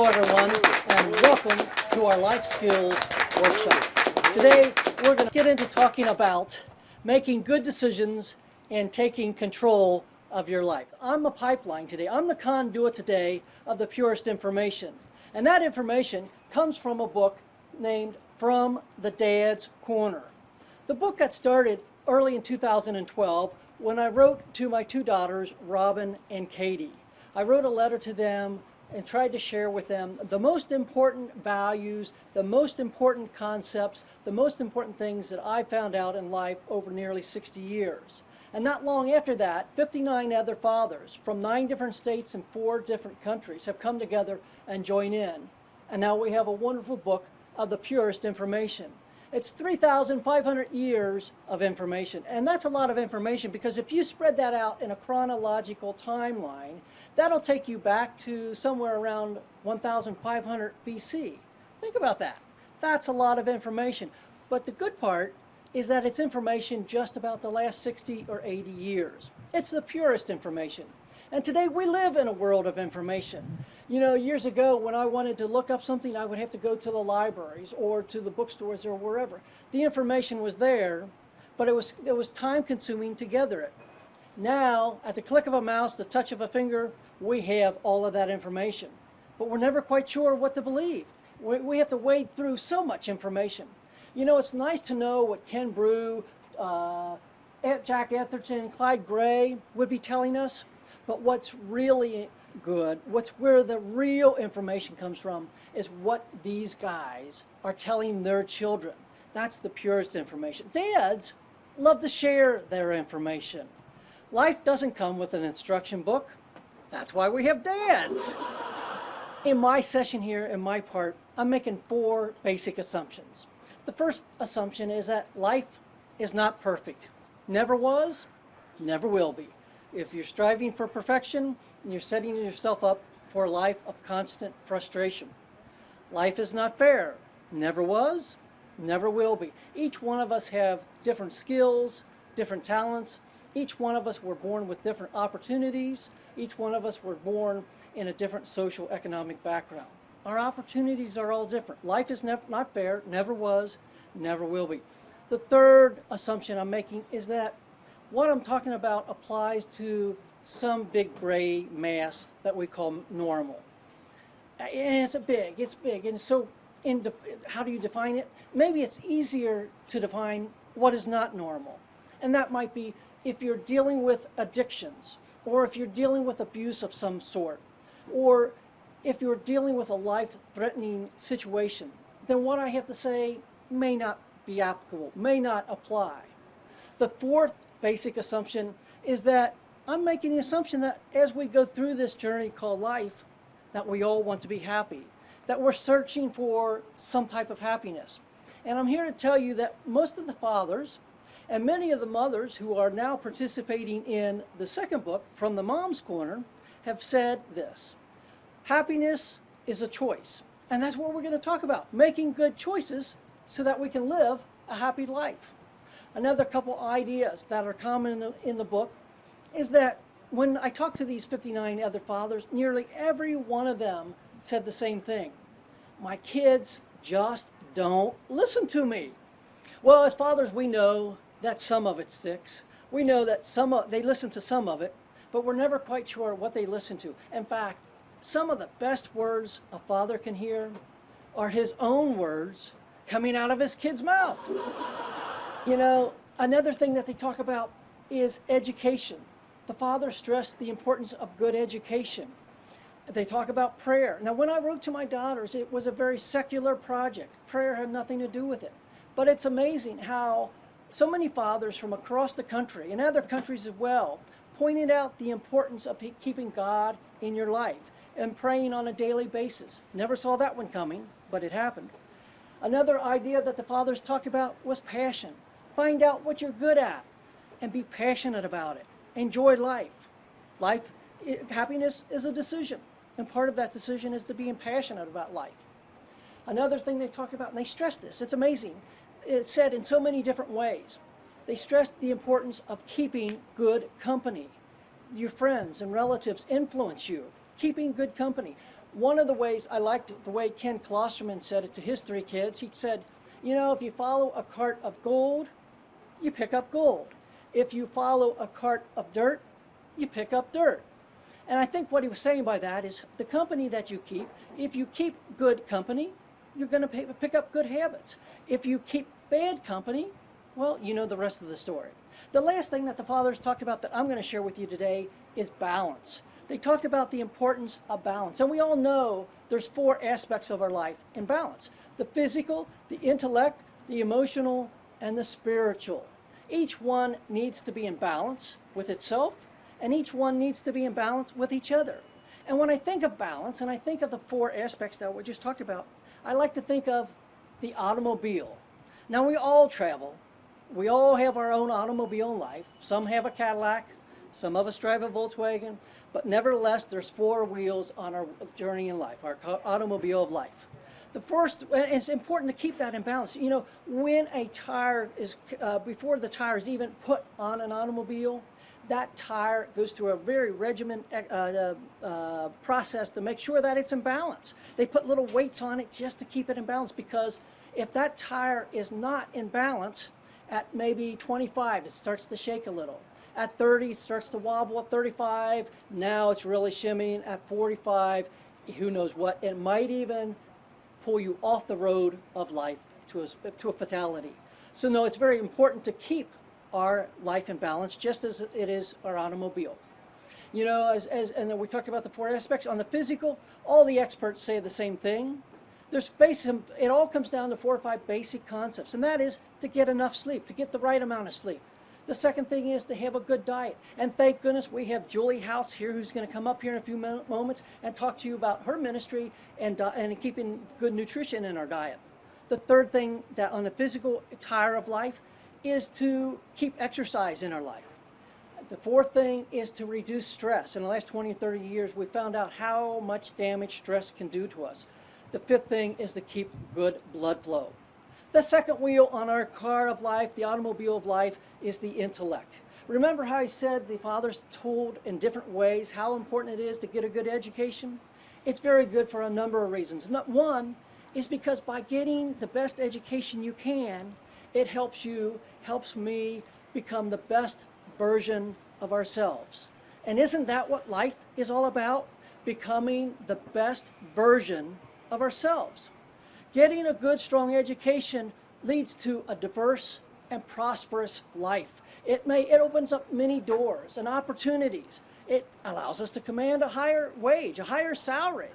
Hello everyone, and welcome to our Life Skills Workshop. Today we're going to get into talking about making good decisions and taking control of your life. I'm a pipeline today. I'm the conduit today of the purest information. And that information comes from a book named From the Dad's Corner. The book got started early in 2012 when I wrote to my two daughters, Robin and Katie. I wrote a letter to them and tried to share with them the most important values, the most important concepts, the most important things that I found out in life over nearly 60 years. And not long after that, 59 other fathers from 9 different states and 4 different countries have come together and joined in. And now we have a wonderful book of the purest information. It's 3,500 years of information, and that's a lot of information because if you spread that out in a chronological timeline, that'll take you back to somewhere around 1,500 BC. Think about that. That's a lot of information. But the good part is that it's information just about the last 60 or 80 years. It's the purest information. And today we live in a world of information. You know, years ago when I wanted to look up something, I would have to go to the libraries or to the bookstores or wherever. The information was there, but it was time consuming to gather it. Now, at the click of a mouse, the touch of a finger, we have all of that information. But we're never quite sure what to believe. We have to wade through so much information. You know, it's nice to know what Ken Brew, Jack Etherton, Clyde Gray would be telling us. But what's really good, where the real information comes from, is what these guys are telling their children. That's the purest information. Dads love to share their information. Life doesn't come with an instruction book. That's why we have dads. In my session here, in my part, I'm making 4 basic assumptions. The first assumption is that life is not perfect. Never was, never will be. If you're striving for perfection, you're setting yourself up for a life of constant frustration. Life is not fair. Never was, never will be. Each one of us have different skills, different talents. Each one of us were born with different opportunities. Each one of us were born in a different social economic background. Our opportunities are all different. Life is not fair, never was, never will be. The third assumption I'm making is that what I'm talking about applies to some big gray mass that we call normal. And it's big. And so how do you define it? Maybe it's easier to define what is not normal. And that might be if you're dealing with addictions, or if you're dealing with abuse of some sort, or if you're dealing with a life-threatening situation, then what I have to say may not be applicable, may not apply. The fourth basic assumption is that I'm making the assumption that as we go through this journey called life, that we all want to be happy, that we're searching for some type of happiness. And I'm here to tell you that most of the fathers and many of the mothers who are now participating in the second book, From the Mom's Corner, have said this: happiness is a choice. And that's what we're going to talk about, making good choices so that we can live a happy life. Another couple ideas that are common in the book is that when I talked to these 59 other fathers, nearly every one of them said the same thing. My kids just don't listen to me. Well, as fathers, we know that some of it sticks. We know that they listen to some of it, but we're never quite sure what they listen to. In fact, some of the best words a father can hear are his own words coming out of his kid's mouth. You know, another thing that they talk about is education. The father stressed the importance of good education. They talk about prayer. Now, when I wrote to my daughters, it was a very secular project. Prayer had nothing to do with it. But it's amazing how so many fathers from across the country and other countries as well pointed out the importance of keeping God in your life and praying on a daily basis. Never saw that one coming, but it happened. Another idea that the fathers talked about was passion. Find out what you're good at and be passionate about it. Enjoy life. Happiness is a decision, and part of that decision is to be passionate about life. Another thing they talk about, and they stress this, it's amazing. It's said in so many different ways. They stressed the importance of keeping good company. Your friends and relatives influence you. Keeping good company. One of the ways I liked the way Ken Klosterman said it to his 3 kids, he said, you know, if you follow a cart of gold, you pick up gold. If you follow a cart of dirt, you pick up dirt. And I think what he was saying by that is the company that you keep, if you keep good company, you're going to pick up good habits. If you keep bad company, well, you know the rest of the story. The last thing that the fathers talked about that I'm going to share with you today is balance. They talked about the importance of balance. And we all know there's 4 aspects of our life in balance: the physical, the intellect, the emotional, and the spiritual. Each one needs to be in balance with itself, and each one needs to be in balance with each other. And when I think of balance, and I think of the 4 aspects that we just talked about, I like to think of the automobile. Now, we all travel. We all have our own automobile in life. Some have a Cadillac, some of us drive a Volkswagen, but nevertheless, there's 4 wheels on our journey in life, our automobile of life. The first, and it's important to keep that in balance. You know, when a tire is, before the tire is even put on an automobile, that tire goes through a very regimented process to make sure that it's in balance. They put little weights on it just to keep it in balance, because if that tire is not in balance, at maybe 25, it starts to shake a little. At 30, it starts to wobble. At 35, now it's really shimmying. At 45, who knows what? It might even pull you off the road of life to a fatality. So no, it's very important to keep our life in balance, just as it is our automobile. You know, and then we talked about the 4 aspects. On the physical, all the experts say the same thing. It all comes down to 4 or 5 basic concepts, and that is to get enough sleep, to get the right amount of sleep. The second thing is to have a good diet. And thank goodness we have Julie House here, who's going to come up here in a few moments and talk to you about her ministry and keeping good nutrition in our diet. The third thing that on the physical tire of life is to keep exercise in our life. The fourth thing is to reduce stress. In the last 20, 30 years, we found out how much damage stress can do to us. The fifth thing is to keep good blood flow. The second wheel on our car of life, the automobile of life, is the intellect. Remember how I said the fathers told in different ways how important it is to get a good education? It's very good for a number of reasons. One is because by getting the best education you can, it helps me become the best version of ourselves. And isn't that what life is all about? Becoming the best version of ourselves. Getting a good, strong education leads to a diverse and prosperous life. It opens up many doors and opportunities. It allows us to command a higher wage, a higher salary.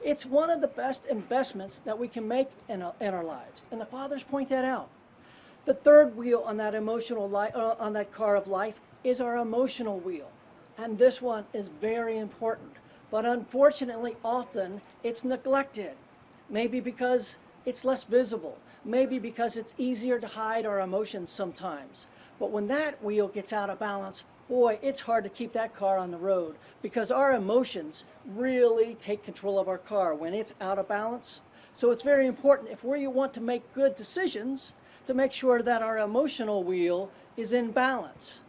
It's one of the best investments that we can make in our lives. And the fathers point that out. The third wheel on that on that car of life is our emotional wheel. And this one is very important. But unfortunately, often it's neglected. Maybe because it's less visible. Maybe because it's easier to hide our emotions sometimes. But when that wheel gets out of balance, boy, it's hard to keep that car on the road, because our emotions really take control of our car when it's out of balance. So it's very important, if we want to make good decisions, to make sure that our emotional wheel is in balance.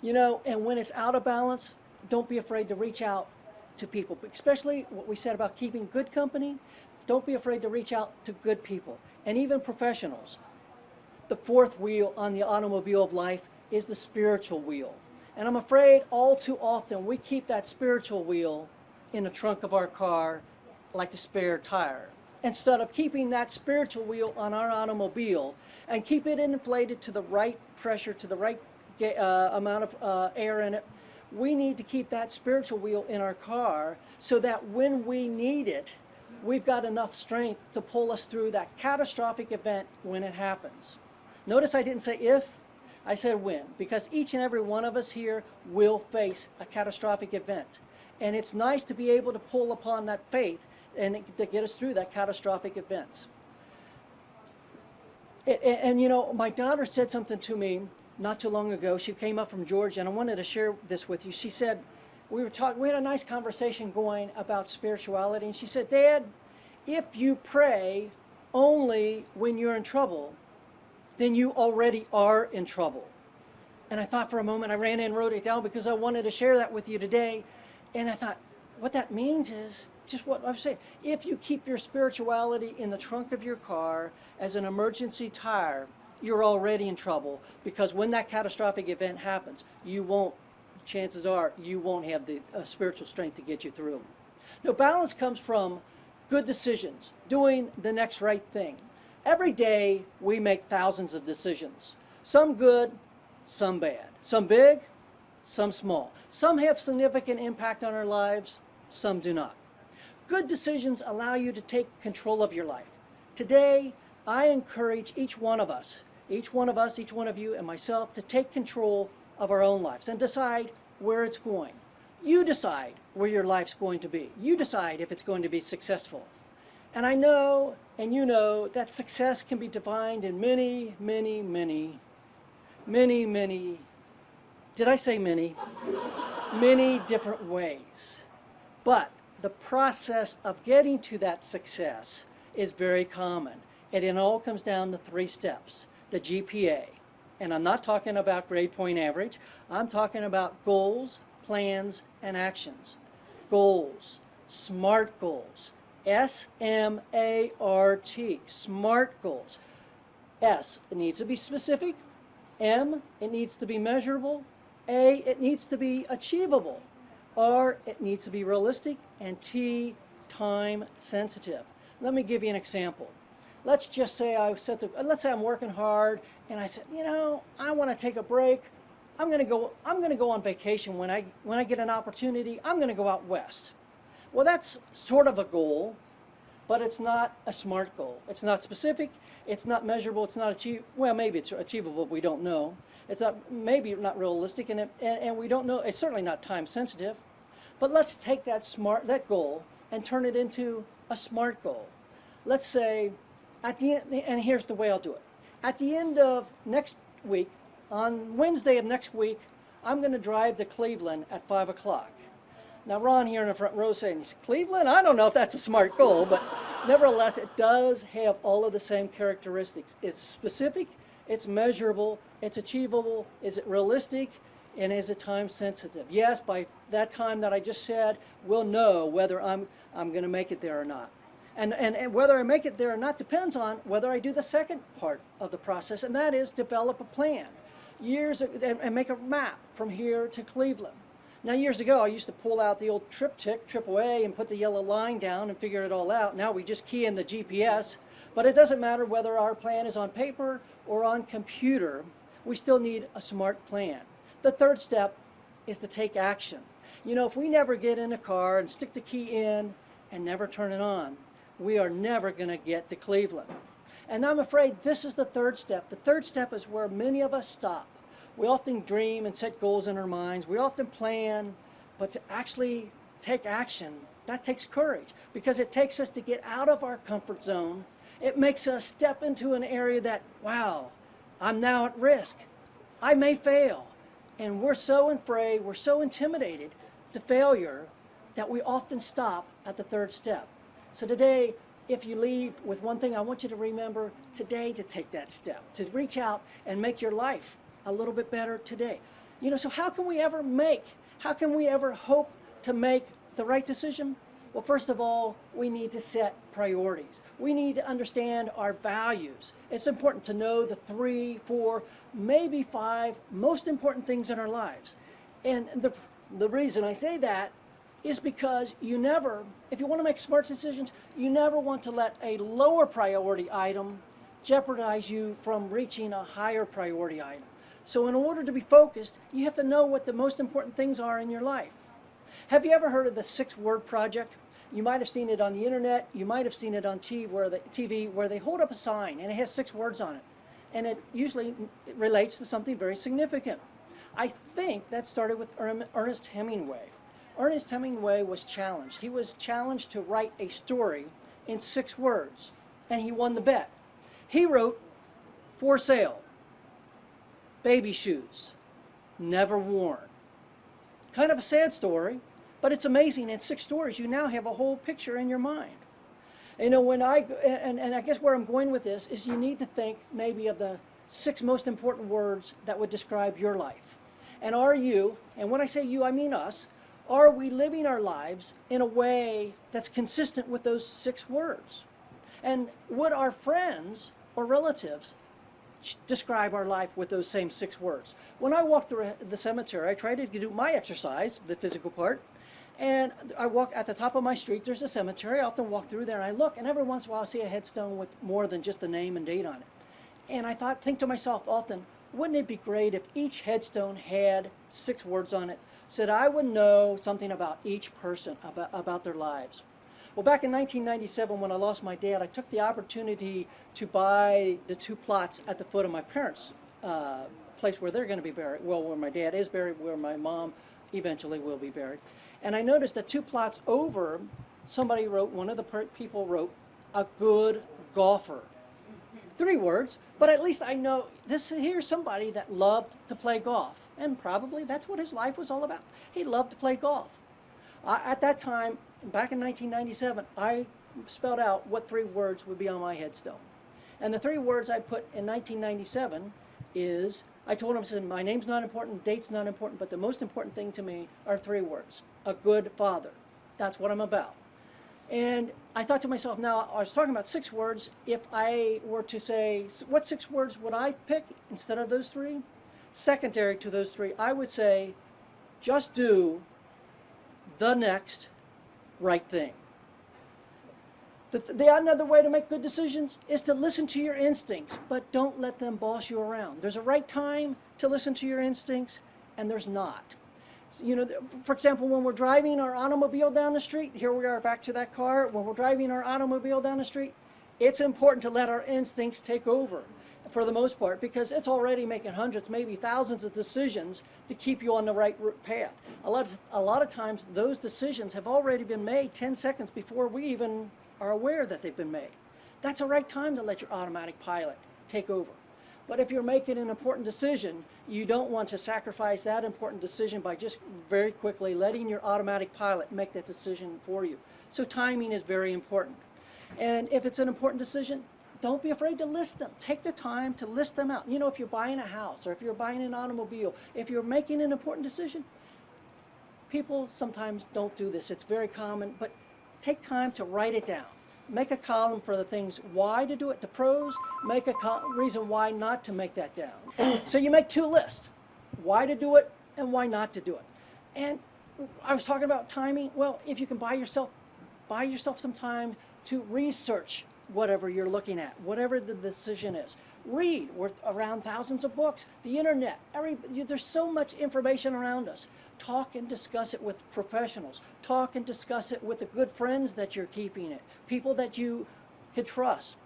You know, and when it's out of balance, don't be afraid to reach out to people, especially what we said about keeping good company. Don't be afraid to reach out to good people and even professionals. The fourth wheel on the automobile of life is the spiritual wheel. And I'm afraid all too often we keep that spiritual wheel in the trunk of our car like the spare tire, instead of keeping that spiritual wheel on our automobile and keep it inflated to the right pressure, to the right amount of air in it. We need to keep that spiritual wheel in our car so that when we need it, we've got enough strength to pull us through that catastrophic event when it happens. Notice I didn't say if, I said when, because each and every one of us here will face a catastrophic event. And it's nice to be able to pull upon that faith and to get us through that catastrophic events. And you know, my daughter said something to me not too long ago. She came up from Georgia, and I wanted to share this with you. She said, we had a nice conversation going about spirituality, and she said, Dad, if you pray only when you're in trouble, then you already are in trouble. And I thought for a moment, I ran in and wrote it down because I wanted to share that with you today. And I thought, what that means is just what I'm saying. If you keep your spirituality in the trunk of your car as an emergency tire, you're already in trouble, because when that catastrophic event happens, chances are you won't have the spiritual strength to get you through. No, balance comes from good decisions, doing the next right thing. Every day we make thousands of decisions, some good, some bad, some big, some small. Some have significant impact on our lives, some do not. Good decisions allow you to take control of your life. Today, I encourage each one of us, each one of you and myself, to take control of our own lives and decide where it's going. You decide where your life's going to be. You decide if it's going to be successful. And I know, and you know, that success can be defined in many, did I say many? Many different ways. But the process of getting to that success is very common. And it all comes down to 3 steps. The GPA. And I'm not talking about grade point average. I'm talking about goals, plans, and actions. Goals. SMART goals. S-M-A-R-T. SMART goals. S, it needs to be specific. M, it needs to be measurable. A, it needs to be achievable. R, it needs to be realistic. And T, time sensitive. Let me give you an example. Let's just say let's say I'm working hard and I said, you know, I want to take a break. I'm going to go on vacation when I get an opportunity. I'm going to go out west. Well, that's sort of a goal, but it's not a SMART goal. It's not specific, it's not measurable, it's not well, maybe it's achievable, we don't know. It's maybe not realistic, and we don't know. It's certainly not time sensitive. But let's take that goal and turn it into a SMART goal. Let's say at the end, and here's the way I'll do it. At the end of next week, on Wednesday of next week, I'm going to drive to Cleveland at 5 o'clock. Now, Ron here in the front row saying, Cleveland? I don't know if that's a SMART goal, but nevertheless, it does have all of the same characteristics. It's specific, it's measurable, it's achievable, is it realistic, and is it time sensitive? Yes, by that time that I just said, we'll know whether I'm going to make it there or not. And whether I make it there or not depends on whether I do the second part of the process, and that is develop a plan. And make a map from here to Cleveland. Now, years ago, I used to pull out the old triptych, AAA, and put the yellow line down and figure it all out. Now we just key in the GPS, but it doesn't matter whether our plan is on paper or on computer. We still need a SMART plan. The third step is to take action. You know, if we never get in a car and stick the key in and never turn it on, we are never going to get to Cleveland. And I'm afraid this is the third step. The third step is where many of us stop. We often dream and set goals in our minds. We often plan, but to actually take action, that takes courage, because it takes us to get out of our comfort zone. It makes us step into an area that, wow, I'm now at risk. I may fail. And we're so afraid, we're so intimidated to failure that we often stop at the third step. So today, if you leave with one thing, I want you to remember today to take that step, to reach out and make your life a little bit better today. You know, so how can we ever hope to make the right decision? Well, first of all, we need to set priorities. We need to understand our values. It's important to know the 3, 4, maybe 5 most important things in our lives. And the reason I say that is because if you want to make smart decisions, you never want to let a lower priority item jeopardize you from reaching a higher priority item. So in order to be focused, you have to know what the most important things are in your life. Have you ever heard of the 6-word project? You might have seen it on the internet, you might have seen it on TV where they hold up a sign and it has 6 words on it. And it usually relates to something very significant. I think that started with Ernest Hemingway. Ernest Hemingway was challenged. He was challenged to write a story in 6 words, and he won the bet. He wrote, "For sale, baby shoes, never worn." Kind of a sad story, but it's amazing. In 6 stories, you now have a whole picture in your mind. You know, and I guess where I'm going with this is you need to think maybe of the 6 most important words that would describe your life. And are you, and when I say you, I mean us, are we living our lives in a way that's consistent with those 6 words? And would our friends or relatives describe our life with those same 6 words? When I walk through the cemetery, I try to do my exercise, the physical part, and I walk at the top of my street. There's a cemetery. I often walk through there and I look, and every once in a while I see a headstone with more than just the name and date on it. And I think to myself often, wouldn't it be great if each headstone had 6 words on it, so that I would know something about each person, about their lives? Well, back in 1997, when I lost my dad, I took the opportunity to buy the 2 plots at the foot of my parents' place where they're going to be buried. Well, where my dad is buried, where my mom eventually will be buried. And I noticed that 2 plots over, somebody wrote, one of the people wrote, "A good golfer." 3 words, but at least I know here's somebody that loved to play golf, and probably that's what his life was all about. He loved to play golf. At that time, back in 1997, I spelled out what 3 words would be on my headstone. And the 3 words I put in 1997 is, I told him, I said, my name's not important, date's not important, but the most important thing to me are 3 words. A good father. That's what I'm about. And I thought to myself, now I was talking about 6 words. If I were to say, what 6 words would I pick instead of those 3? Secondary to those 3, I would say, just do the next right thing. Another way to make good decisions is to listen to your instincts, but don't let them boss you around. There's a right time to listen to your instincts, and there's not. You know, for example, when we're driving our automobile down the street, here we are back to that car, when we're driving our automobile down the street, it's important to let our instincts take over for the most part, because it's already making hundreds, maybe thousands of decisions to keep you on the right path. A lot of times those decisions have already been made 10 seconds before we even are aware that they've been made. That's a right time to let your automatic pilot take over. But if you're making an important decision, you don't want to sacrifice that important decision by just very quickly letting your automatic pilot make that decision for you. So timing is very important. And if it's an important decision, don't be afraid to list them. Take the time to list them out. You know, if you're buying a house or if you're buying an automobile, if you're making an important decision, people sometimes don't do this. It's very common, but take time to write it down. Make a column for the things why to do it, the pros. Make a reason why not to make that down. So you make 2 lists, why to do it and why not to do it. And I was talking about timing. Well, if you can buy yourself some time to research whatever you're looking at, whatever the decision is. Read. We're around thousands of books, the internet. There's so much information around us. Talk and discuss it with professionals. Talk and discuss it with the good friends that you're keeping it, people that you could trust.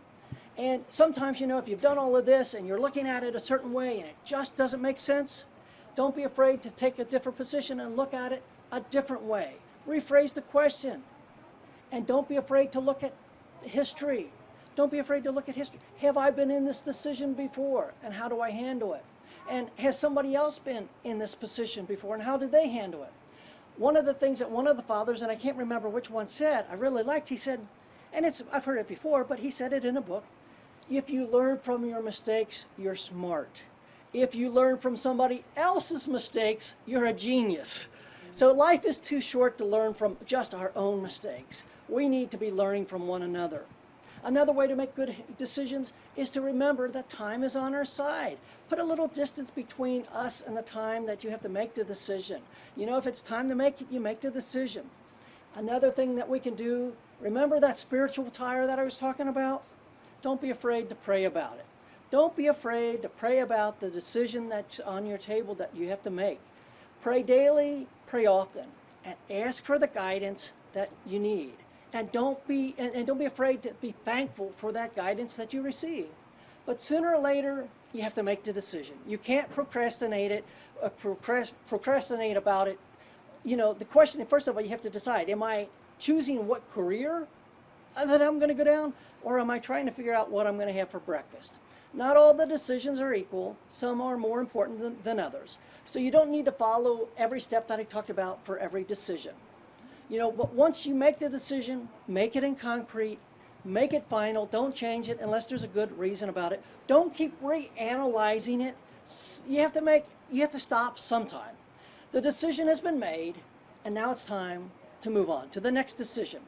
And sometimes, you know, if you've done all of this and you're looking at it a certain way and it just doesn't make sense, don't be afraid to take a different position and look at it a different way. Rephrase the question. And don't be afraid to look at history. Don't be afraid to look at history. Have I been in this decision before, and how do I handle it? And has somebody else been in this position before, and how did they handle it? One of the things that one of the fathers, and I can't remember which one said, I really liked, he said, and I've heard it before, but he said it in a book, if you learn from your mistakes, you're smart. If you learn from somebody else's mistakes, you're a genius. So life is too short to learn from just our own mistakes. We need to be learning from one another. Another way to make good decisions is to remember that time is on our side. Put a little distance between us and the time that you have to make the decision. You know, if it's time to make it, you make the decision. Another thing that we can do, remember that spiritual tire that I was talking about? Don't be afraid to pray about it. Don't be afraid to pray about the decision that's on your table that you have to make. Pray daily, pray often, and ask for the guidance that you need. And don't be afraid to be thankful for that guidance that you receive. But sooner or later, you have to make the decision. You can't procrastinate it, procrastinate about it. You know, the question, first of all, you have to decide, am I choosing what career that I'm going to go down, or am I trying to figure out what I'm going to have for breakfast? Not all the decisions are equal. Some are more important than others. So you don't need to follow every step that I talked about for every decision. You know, but once you make the decision, make it in concrete, make it final, don't change it unless there's a good reason about it. Don't keep reanalyzing it. You have to stop sometime. The decision has been made. And now it's time to move on to the next decision.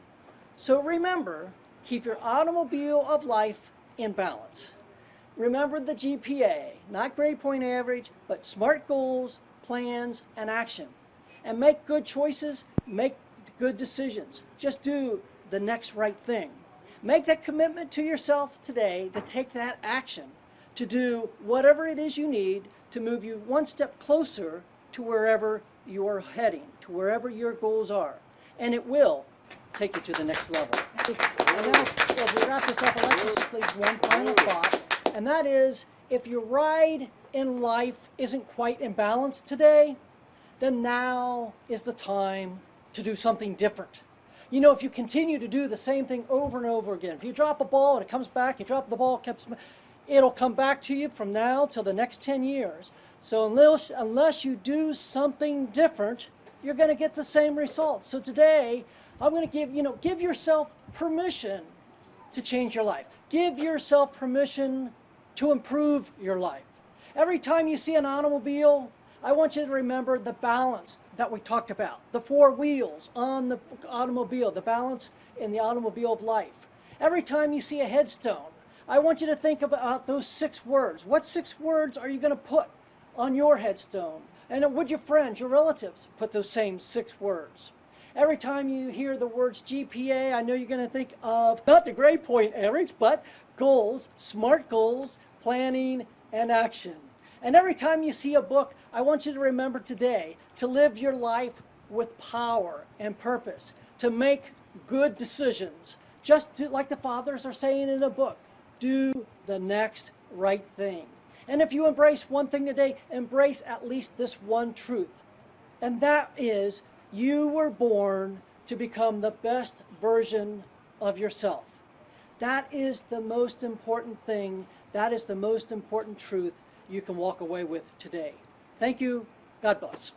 So remember, keep your automobile of life in balance. Remember the GPA, not grade point average, but SMART goals, plans, and action. And make good choices, make good decisions. Just do the next right thing. Make that commitment to yourself today to take that action, to do whatever it is you need to move you one step closer to wherever you are heading, to wherever your goals are. And it will take you to the next level. And now, as we wrap this up, I'd like to just leave one final thought, and that is, if your ride in life isn't quite in balance today, then now is the time to do something different. You know, if you continue to do the same thing over and over again, if you drop a ball and it comes back, you drop the ball, it'll come back to you from now till the next 10 years. So unless you do something different, you're going to get the same results. So today, I'm going to give yourself permission to change your life. Give yourself permission to improve your life. Every time you see an automobile, I want you to remember the balance that we talked about. The 4 wheels on the automobile, the balance in the automobile of life. Every time you see a headstone, I want you to think about those 6 words. What 6 words are you going to put on your headstone? And would your friends, your relatives, put those same 6 words? Every time you hear the words GPA, I know you're going to think of not the grade point average, but goals, SMART goals, planning, and action. And every time you see a book, I want you to remember today to live your life with power and purpose, to make good decisions. Like the fathers are saying in the book, do the next right thing. And if you embrace one thing today, embrace at least this one truth. And that is, you were born to become the best version of yourself. That is the most important thing. That is the most important truth you can walk away with today. Thank you. God bless.